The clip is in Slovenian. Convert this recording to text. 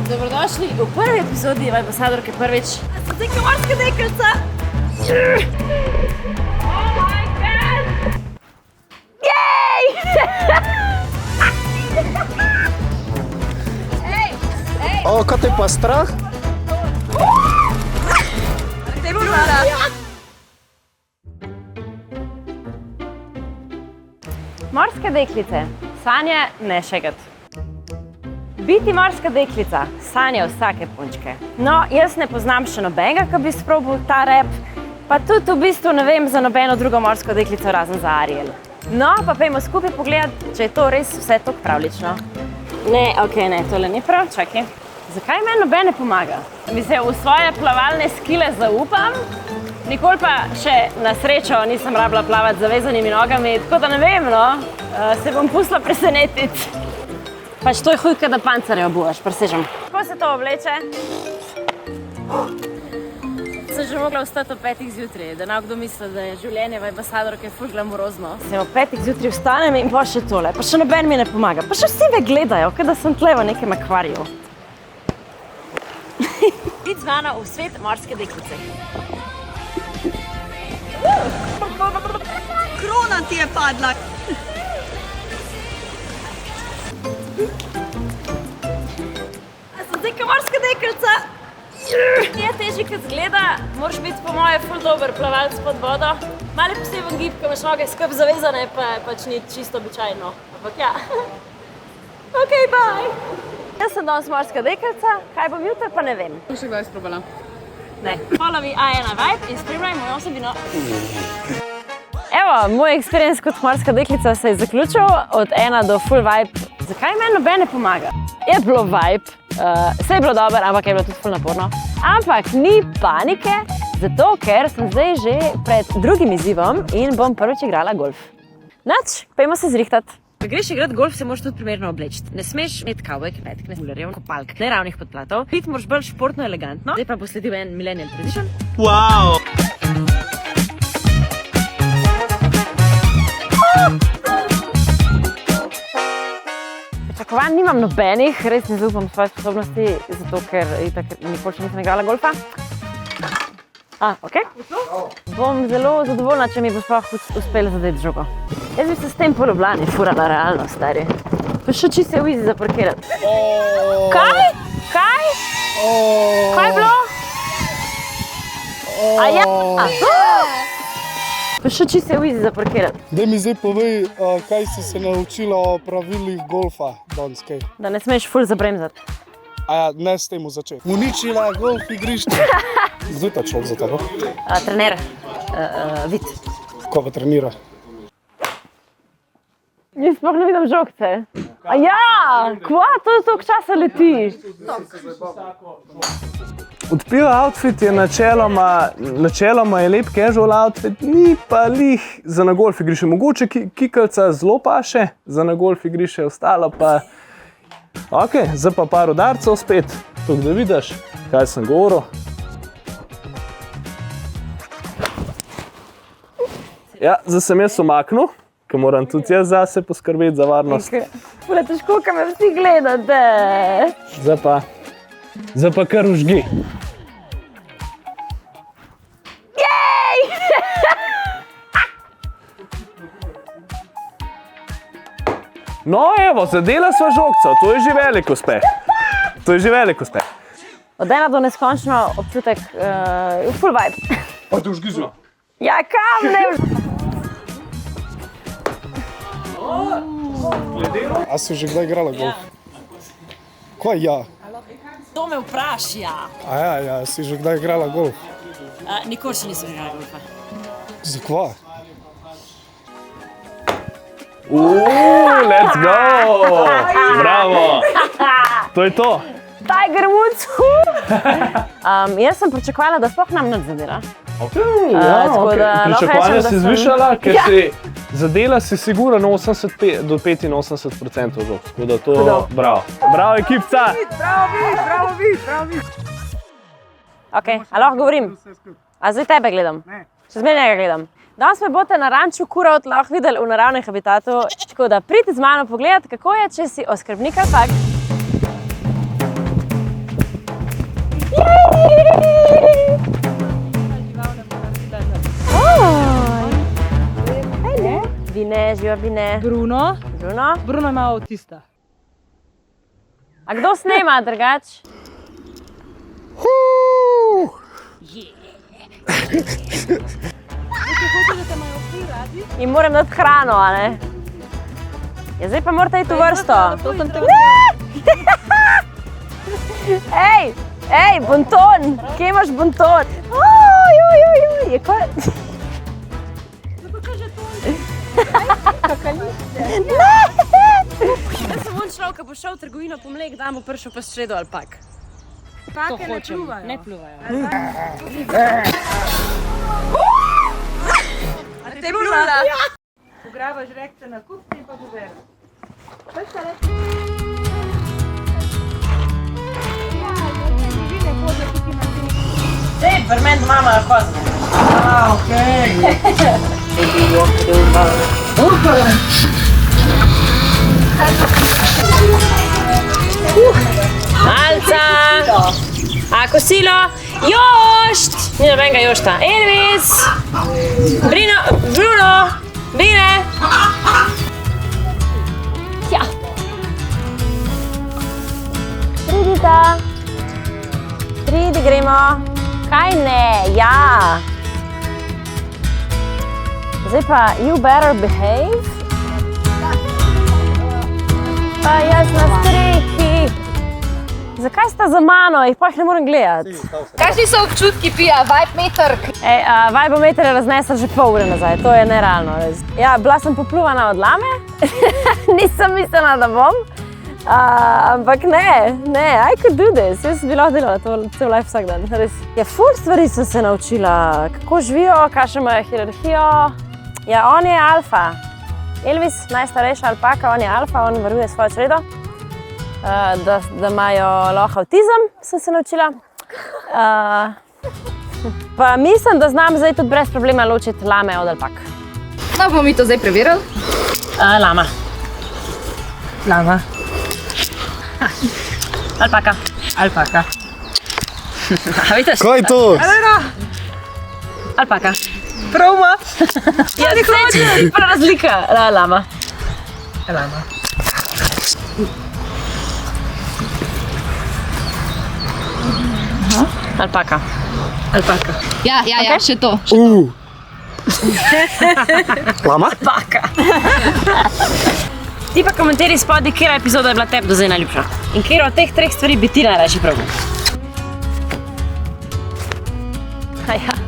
Dobrodošli v prvi epizodi Ambasadorke prvič. A sem zdaj morska deklica? Oh my god! Jej! O, kaj te pa strah? Te bo rada. Morske deklice, sanje ne šegat. Biti morska deklica, sanje vsake punčke. No, jaz ne poznam še nobenega, ki bi sprobal ta rap, pa tudi v bistvu ne vem za nobeno drugo morsko deklico razen za Ariel. No, pa pojmo skupaj pogledati, če je to res vse tako pravlično. Ne, okej, ne, tole ni prav, čakaj. Zakaj meni noben ne pomaga? Mislim, v svoje plavalne skile zaupam, nikoli pa še na srečo nisem rabila plavati z zavezanimi nogami, tako da ne vem, no, se bom pustila presenetiti. Pač to je hujka, da pancerje obuvaš, presežem. Kako se to obleče? Sem že mogla vstati ob 5 zjutraj, da nekdo misli, da je življenje v Ambasadorke ful glamurozno. Sem ob 5 zjutraj vstanem in pa še tole, pa še noben mi ne pomaga. Pa še vsi me gledajo, kot da sem tle v nekem akvariju. Biti z mano v svet morske deklice. Krona ti je padla. A sem zdaj morska deklica? Je težji, kot zgleda, moraš biti po moje ful dober plavalc pod vodo. Malo poseben gib, ko imaš noge skup zavezane, pa pač ni čisto običajno. Ampak ja. Okej, bye! Jaz sem danes morska deklica, kaj bom jutri, pa ne vem. Še kdaj sprobala? Ne. Follow me A1 Vibe in spremljaj mojo osebino. Evo, moj experience kot morska deklica se je zaključil od 1 do full vibe. Zakaj meni noben ne pomaga? Je bilo vibe, vse je bilo dobro, ampak je bilo tudi ful naporno. Ampak ni panike, zato ker sem zdaj že pred drugim izzivom in bom prvič igrala golf. Nač, pojmo se zrihtati. Ko greš igrat golf, se moraš tudi primerno obleči. Ne smeš imeti kavbojk, petk, ne smulerjev, kopalk, ne ravnih podplatov. Biti moraš bolj športno elegantno. Zdaj pa bo sledil en millennial tradition. Wow! Pričakovanj nimam nobenih, res ne zaupam svoje sposobnosti, zato ker nikoli še nisem igrala golfa. Okej. Bom zelo zadovoljna, če mi bo sploh uspelo zadeti žogo. Jaz bi se s tem po Ljubljani furala realno, stari. Pa še čisto v easy zaparkirati. Kaj? Kaj? Kaj je bilo? Pa še čisto v easy zaparkirati. Daj mi zdaj povej, kaj si se naučila o pravilih golfa danes, kaj? Da ne smeš ful zabremzati. A ja, ne s temu začeti. Uničila golf igrišče. Zdaj ta človek za tebe? Trener, Vid. Ko pa trenira? Jaz sploh ne vidim žogce. Kva? To je toliko časa leti. Odpira outfit je načeloma je lep casual outfit, ni pa lih za na golf igrišče. Mogoče kikalca zelo paše, za na golf igrišče, ostalo pa... Okej, zdaj pa par udarcev spet, tukaj da vidiš, kaj sem govoril. Ja, zdaj sem jaz umaknil, ker moram tudi jaz zase poskrbeti za varnost. Fule težko, kaj me vsi gledate. Zdaj pa kar užgi. Jej! No evo, zadela sva žogca, to je že velik uspeh. To je že velik uspeh. Od 1 do neskončno občutek full vibe. Pa te užgi zelo. Ja, kam ne? A si že kdaj igrala golf? Kaj ja? To me vprašja. A ja, si že kdaj igrala golf? Nikoli še nisem igrala golfa. Zakva? Let's go! Bravo! To je to. Tiger Woods! Jaz sem pričakovala, da sploh nam nič zadela. Pričakovanja si zvišala, ker si zadela si sigurno 80 do 85% žog. Tako da to, bravo. Bravo ekipca! Bravo vid! Ok, a lahko govorim? A zdaj tebe gledam? Ne. Še zmeraj njega gledam. Danes me boste na ranču Kurovt lahko videli v naravnem habitatu, tako da pridite z mano pogledat, kako je, če si oskrbnik alpak. Bine, živa Bine. Bruno. Bruno. Bruno ima avtista. A kdo snema drugač? In moram dati hrano, a ne? Ja, zdaj pa morate iti v vrsto. Ej, bonton! Kje imaš bonton? Je ko... Jaz sem on človek, ki bo šel v trgovino po mlek, da mu prišel pa sredo alpak. To hočem. Ne pluvajo. A te plula? Pograbaš rekce na kup in pa pover. Zdaj, brmen mama na kozme. Malca! A kosilo? Jošt! Ni nobenega jošta. Elvis! Bruno! Bine! Ja! Pridita! Pridi, gremo! Kaj ne? Ja! Zdaj pa, you better behave. Pa jaz na strehi. Zakaj sta za mano? Jih pa jih ne morem gledati. Kakšni so občutki, Pija? Vibe meter? Vibometer je raznesla že pol ure nazaj, to je nerealno. Res. Ja, bila sem popluvana od lame, nisem mislila, da bom. Ampak ne, I could do this. Jaz bi lahko delala to cel life vsak dan. Res. Ja, ful stvari sem se naučila, kako živijo, kakšno imajo hierarhijo. Ja, on je alfa. Elvis, najstarejša alpaka, on je alfa, on varuje svojo čredo. Da imajo lahko avtizem, sem se naučila. Pa mislim, da znam zdaj tudi brez problema ločiti lame od alpak. No, bomo mi to zdaj preverili. Lama. Lama. Alpaka. Alpaka. A vidiš? Kaj je to? Alpaka. Pravma. Ja, ni prav razlika. Lama. Lama. Alpaka. Alpaka. Ja, Okay. še to. Lama? Alpaka. Ti pa komentiraj spodaj, katera epizoda je bila tebi do zdaj najljubša. In katero od teh treh stvari bi ti najrajši probal. Ja.